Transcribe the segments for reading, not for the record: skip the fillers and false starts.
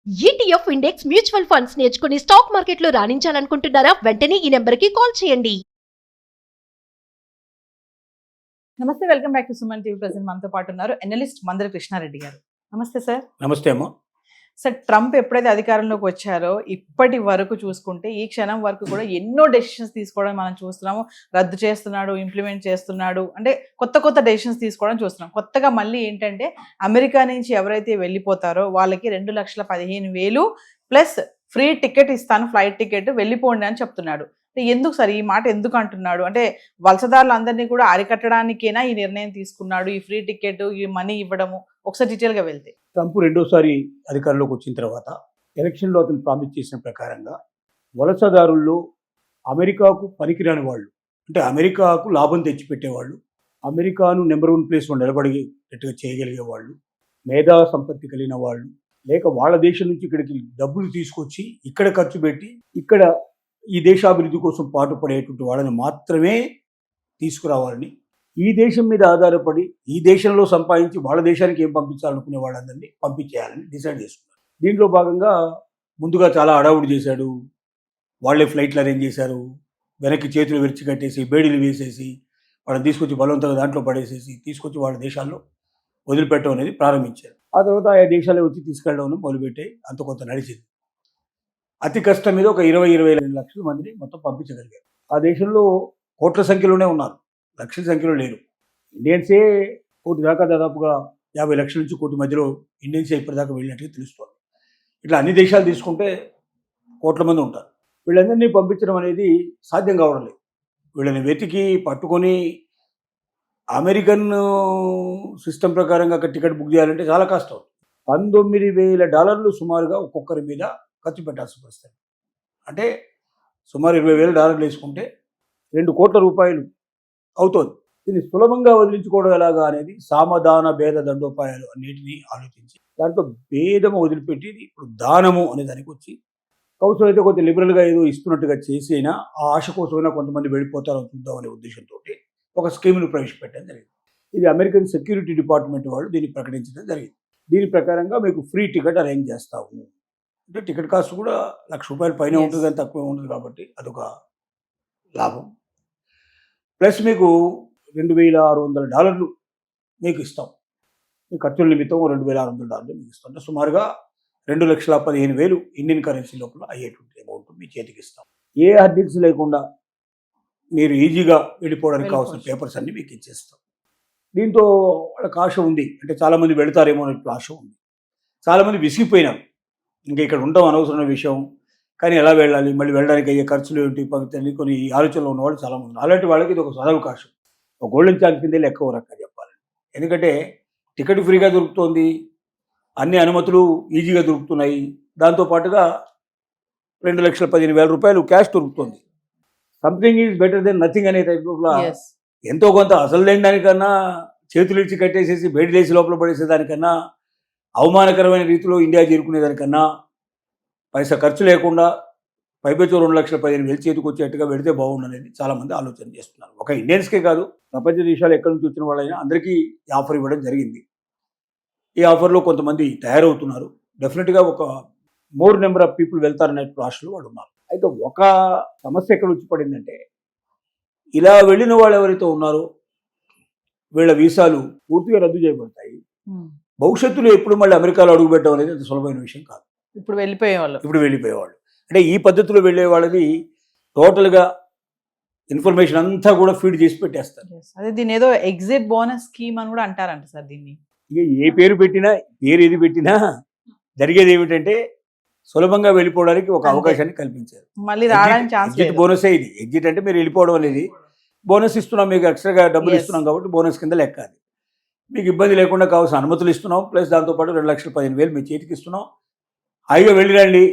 ETF index mutual funds నేర్చుకుని stock మార్కెట్లో రాణించాలనుకుంటున్నారా? వెంటనే ఈ నెంబర్కి కాల్ చేయండి. నమస్తే, welcome back to Suman TV. Present మనతో పాటు ఉన్నారు ఎనలిస్ట్ మందర కృష్ణారెడ్డి గారు. నమస్తే సార్. నమస్తే అమ్మ. సార్, ట్రంప్ ఎప్పుడైతే అధికారంలోకి వచ్చారో ఇప్పటి వరకు చూసుకుంటే ఈ క్షణం వరకు కూడా ఎన్నో డెసిషన్స్ తీసుకోవడం మనం చూస్తున్నాము. రద్దు చేస్తున్నాడు, ఇంప్లిమెంట్ చేస్తున్నాడు, అంటే కొత్త కొత్త డెసిషన్స్ తీసుకోవడం చూస్తున్నాం. కొత్తగా మళ్ళీ ఏంటంటే అమెరికా నుంచి ఎవరైతే వెళ్ళిపోతారో వాళ్ళకి 2,15,000 ప్లస్ ఫ్రీ టికెట్ ఇస్తాను, ఫ్లైట్ టికెట్, వెళ్ళిపోండి అని చెప్తున్నాడు. ఎందుకు సార్ ఈ మాట ఎందుకు అంటున్నాడు? అంటే వలసదారులందరినీ కూడా అరికట్టడానికేనా ఈ నిర్ణయం తీసుకున్నాడు, ఈ ఫ్రీ టికెట్, ఈ మనీ ఇవ్వడము? ఒకసారి డీటెయిల్గా వెళ్తే. ట్రంప్ రెండోసారి అధికారంలోకి వచ్చిన తర్వాత ఎలక్షన్లో అతను ప్రామిస్ చేసిన ప్రకారంగా వలసదారుల్లో అమెరికాకు పనికిరాని వాళ్ళు, అంటే అమెరికాకు లాభం తెచ్చిపెట్టేవాళ్ళు, అమెరికాను నెంబర్ 1 ప్లేస్లో నిలబడేటట్టుగా చేయగలిగే వాళ్ళు, మేధా సంపత్తి కలిగిన వాళ్ళు, లేక వాళ్ళ దేశం నుంచి ఇక్కడికి డబ్బులు తీసుకొచ్చి ఇక్కడ ఖర్చు పెట్టి ఇక్కడ ఈ దేశాభివృద్ధి కోసం పాటుపడేటువంటి వాళ్ళని మాత్రమే తీసుకురావాలని, ఈ దేశం మీద ఆధారపడి ఈ దేశంలో సంపాదించి వాళ్ళ దేశానికి ఏం పంపించాలనుకునే వాళ్ళందరినీ పంపించేయాలని డిసైడ్ చేసుకున్నారు. దీంట్లో భాగంగా ముందుగా చాలా హడావుడి చేశాడు. వాళ్ళే ఫ్లైట్లు అరేంజ్ చేశారు, వెనక్కి చేతులు విరిచి కట్టేసి బేడీలు వేసేసి వాళ్ళని తీసుకొచ్చి బలవంతంగా దాంట్లో పడేసేసి తీసుకొచ్చి వాళ్ళ దేశాల్లో వదిలిపెట్టడం అనేది ప్రారంభించారు. ఆ తర్వాత ఆయా దేశాలే వచ్చి తీసుకెళ్ళడం మొదలుపెట్టాయి. అంత కొంత నడిచింది. అతి కష్టం మీద ఒక 20-22 లక్షల మందిని మొత్తం పంపించగలిగారు. ఆ దేశంలో కోట్ల సంఖ్యలోనే ఉన్నారు, లక్షల సంఖ్యలో లేరు. ఇండియన్సే కోటి దాకా, దాదాపుగా 50 లక్షల నుంచి కోటి మధ్యలో ఇండియన్సే ఇప్పటిదాకా వెళ్ళినట్టుగా తెలుస్తోంది. ఇట్లా అన్ని దేశాలు తీసుకుంటే కోట్ల మంది ఉంటారు. వీళ్ళందరినీ పంపించడం అనేది సాధ్యం కావడం లేదు. వీళ్ళని వెతికి పట్టుకొని అమెరికన్ సిస్టమ్ ప్రకారంగా అక్కడ టికెట్ బుక్ చేయాలంటే చాలా కష్టం. $19,000 సుమారుగా ఒక్కొక్కరి మీద ఖర్చు పెట్టాల్సి వస్తుంది. అంటే సుమారు $20,000 వేసుకుంటే 2 కోట్ల రూపాయలు అవుతుంది. దీన్ని సులభంగా వదిలించుకోవడం ఎలాగా అనేది సామదాన భేద దండోపాయాలు అన్నిటినీ ఆలోచించి దాంట్లో భేదము వదిలిపెట్టి ఇప్పుడు దానము అనే దానికి వచ్చి కౌన్సిల్ అయితే కొంచెం లిబరల్గా ఏదో ఇస్తున్నట్టుగా చేసి అయినా ఆ ఆశ కోసమైనా కొంతమంది వెళ్ళిపోతారో చూద్దామనే ఉద్దేశంతో ఒక స్కీమ్ను ప్రవేశపెట్టడం జరిగింది. ఇది అమెరికన్ సెక్యూరిటీ డిపార్ట్మెంట్ వాళ్ళు దీన్ని ప్రకటించడం జరిగింది. దీని ప్రకారంగా మీకు ఫ్రీ టికెట్ అరేంజ్ చేస్తాము. అంటే టికెట్ కాస్ట్ కూడా ₹1,00,000 పైన ఉంటుంది, కానీ తక్కువ ఉంటుంది, కాబట్టి అదొక లాభం. ప్లస్ మీకు $2,600 మీకు ఇస్తాం. మీ ఖర్చుల నిమిత్తం $2,600 మీకు ఇస్తాం. అంటే సుమారుగా 2,15,000 ఇండియన్ కరెన్సీ లోపల అయ్యేటువంటి అమౌంట్ మీ చేతికి ఇస్తాం. ఏ హర్డిల్స్ లేకుండా మీరు ఈజీగా వెళ్ళిపోవడానికి కావాల్సిన పేపర్స్ అన్నీ మీకు ఇచ్చేస్తాం. దీంతో వాళ్ళకి ఆశ ఉంది, అంటే చాలామంది వెళతారేమో అనే ఆశ ఉంది. చాలామంది విసిగిపోయినారు, ఇంకా ఇక్కడ ఉండడం అనవసరమైన విషయం, కానీ ఎలా వెళ్ళాలి, మళ్ళీ వెళ్ళడానికి అయ్యే ఖర్చులు ఏంటి, పవిత్రని కొన్ని ఆలోచనలు ఉన్నవాళ్ళు చాలామంది. అలాంటి వాళ్ళకి ఇది ఒక సదవకాశం, ఒక గోల్డెన్ ఛాన్స్ కింద లెక్క ఒక రకంగా చెప్పాలి. ఎందుకంటే టికెట్ ఫ్రీగా దొరుకుతోంది, అన్ని అనుమతులు ఈజీగా దొరుకుతున్నాయి, దాంతోపాటుగా $2,15,000 క్యాష్ దొరుకుతుంది. Something is better than nothing అనే టైప్లో ఎంతో కొంత అసలు లేని దానికన్నా, చేతులు ఇచ్చి కట్టేసేసి బయటదేసి లోపల పడేసేదానికన్నా, అవమానకరమైన రీతిలో ఇండియా చేరుకునేదానికన్నా పైసా ఖర్చు లేకుండా పైపెచ్చు 2,15,000 చేతికి వచ్చేట్టుగా పెడితే బాగుండనేది చాలామంది ఆలోచన చేస్తున్నారు. ఒక ఇండియన్స్కే కాదు, ప్రపంచ దేశాలు ఎక్కడి నుంచి వచ్చిన వాళ్ళైనా అందరికీ ఈ ఆఫర్ ఇవ్వడం జరిగింది. ఈ ఆఫర్లో కొంతమంది తయారవుతున్నారు. డెఫినెట్గా ఒక మోర్ నెంబర్ ఆఫ్ పీపుల్ వెళ్తారనే ఆశలు వాళ్ళు ఉన్నారు. అయితే ఒక సమస్య ఎక్కడ వచ్చి పడిందంటే, ఇలా వెళ్ళిన వాళ్ళు ఎవరైతే ఉన్నారో వీళ్ళ వీసాలు పూర్తిగా రద్దు చేయబడతాయి. భవిష్యత్తులో ఎప్పుడు మళ్ళీ అమెరికాలో అడుగు పెట్టడం అనేది అంత సులభమైన విషయం కాదు. ఇప్పుడు వెళ్ళిపోయేవాళ్ళు అంటే ఈ పద్ధతిలో వెళ్ళే వాళ్ళది టోటల్గా ఇన్ఫర్మేషన్ అంతా కూడా ఫీడ్ చేసి పెట్టేస్తారు. అదే దీని ఏదో ఎగ్జిట్ బోనస్ స్కీమ్ అని కూడా అంటారంట సార్. దీన్ని ఇక ఏ పేరు పెట్టినా, పేరు ఏది పెట్టినా జరిగేది ఏమిటంటే సులభంగా వెళ్ళిపోవడానికి ఒక అవకాశాన్ని కల్పించారు. మళ్ళీ రావడానికి ఛాన్స్ లేదు. బోనసే ఇది. ఎగ్జిట్ అంటే మీరు వెళ్ళిపోవడం అనేది, బోనస్ ఇస్తున్నాం, మీకు ఎక్స్ట్రాగా డబ్బులు ఇస్తున్నాం కాబట్టి బోనస్ కింద లెక్క. అది మీకు ఇబ్బంది లేకుండా కావాల్సిన అనుమతులు ఇస్తున్నాం, ప్లస్ దాంతోపాటు $2,15,000 మీ చేతికి ఇస్తున్నాం. హాయిగా వెళ్ళిరండి,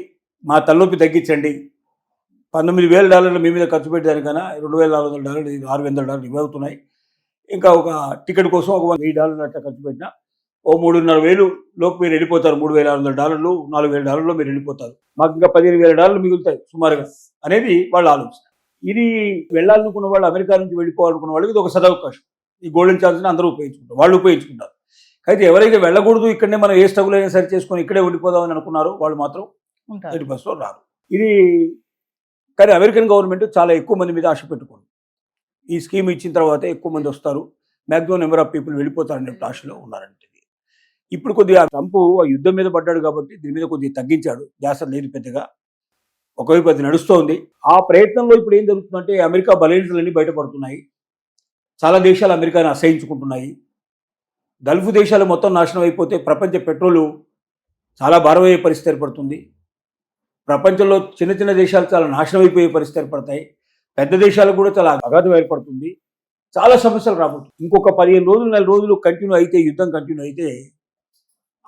మా తలనొప్పి తగ్గించండి. $19,000 మీ మీద ఖర్చు పెట్టేదానికన్నా $2,400, $600 ఇవ్వవుతున్నాయి. ఇంకా ఒక టికెట్ కోసం ఒక $1,000 అట్లా ఖర్చు పెట్టినా ఓ $3,500 లోపు మీరు వెళ్ళిపోతారు. $3,600, $4,000 మీరు వెళ్ళిపోతారు. మాకు ఇంకా $15,000 మిగులుతాయి సుమారుగా అనేది వాళ్ళ ఆలోచన. ఇది వెళ్ళాలనుకున్న వాళ్ళు, అమెరికా నుంచి వెళ్ళిపోవాలనుకున్న వాళ్ళకి ఇది ఒక సదవకాశం. ఈ గోల్డెన్ ఛాన్స్ని అందరూ ఉపయోగించుకుంటారు, వాళ్ళు ఉపయోగించుకుంటారు. అయితే ఎవరైతే వెళ్ళకూడదు ఇక్కడనే మనం ఏ స్ట్రగుల్ అయినా సరి చేసుకొని ఇక్కడే ఉండిపోదామని అనుకున్నారో వాళ్ళు మాత్రం ఉంటారు. 30% రారు. ఇది కానీ అమెరికన్ గవర్నమెంట్ చాలా ఎక్కువ మంది మీద ఆశ పెట్టుకుంది. ఈ స్కీమ్ ఇచ్చిన తర్వాత ఎక్కువ మంది వస్తారు, మ్యాక్సిమం నెంబర్ ఆఫ్ పీపుల్ వెళ్ళిపోతారనే ఆశలో ఉన్నారంటే. ఇప్పుడు కొద్దిగా ట్రంప్ ఆ యుద్ధం మీద పడ్డాడు కాబట్టి దీని మీద కొద్దిగా తగ్గించాడు, ధ్యాస లేదు పెద్దగా. ఒకవైపు అది నడుస్తోంది. ఆ ప్రయత్నంలో ఇప్పుడు ఏం జరుగుతుందంటే అమెరికా బలహీనతలన్నీ బయటపడుతున్నాయి. చాలా దేశాలు అమెరికాను అసహించుకుంటున్నాయి. గల్ఫ్ దేశాలు మొత్తం నాశనం అయిపోతే ప్రపంచ పెట్రోలు చాలా భారమయ్యే పరిస్థితి ఏర్పడుతుంది. ప్రపంచంలో చిన్న చిన్న దేశాలు చాలా నాశనం అయిపోయే పరిస్థితి ఏర్పడతాయి. పెద్ద దేశాలకు కూడా చాలా అగాధం ఏర్పడుతుంది. చాలా సమస్యలు రాబోతుంది. ఇంకొక 15 రోజులు 4 రోజులు కంటిన్యూ అయితే, యుద్ధం కంటిన్యూ అయితే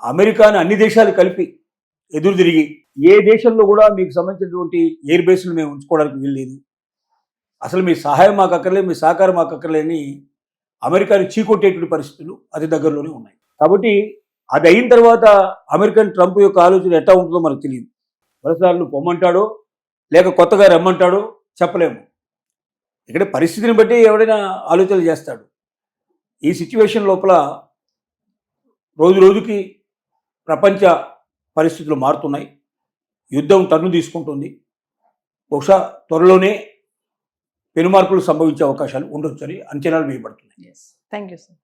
అమెరికాని అన్ని దేశాలు కలిపి ఎదురు తిరిగి ఏ దేశంలో కూడా మీకు సంబంధించినటువంటి ఎయిర్ బేస్లు మేము ఉంచుకోవడానికి వీల్లేదు, అసలు మీ సహాయం మాకు అక్కర్లేదు, మీ సహకారం మాకు అక్కర్లేని అమెరికాని చీకొట్టేటువంటి పరిస్థితులు అతి దగ్గరలోనే ఉన్నాయి. కాబట్టి అది అయిన తర్వాత అమెరికన్ ట్రంప్ యొక్క ఆలోచన ఎట్లా ఉంటుందో మనకు తెలియదు. వలసదారులు పొమ్మంటాడో లేక కొత్తగా రమ్మంటాడో చెప్పలేము. ఇక్కడ పరిస్థితిని బట్టి ఎవడైనా ఆలోచనలు చేస్తాడు. ఈ సిచ్యువేషన్ లోపల రోజు రోజుకి ప్రపంచ పరిస్థితులు మారుతున్నాయి. యుద్ధం టర్ను తీసుకుంటుంది. బహుశా త్వరలోనే పెనుమార్పులు సంభవించే అవకాశాలు ఉండొచ్చని అంచనాలు వేయబడుతున్నాయి. Thank you sir.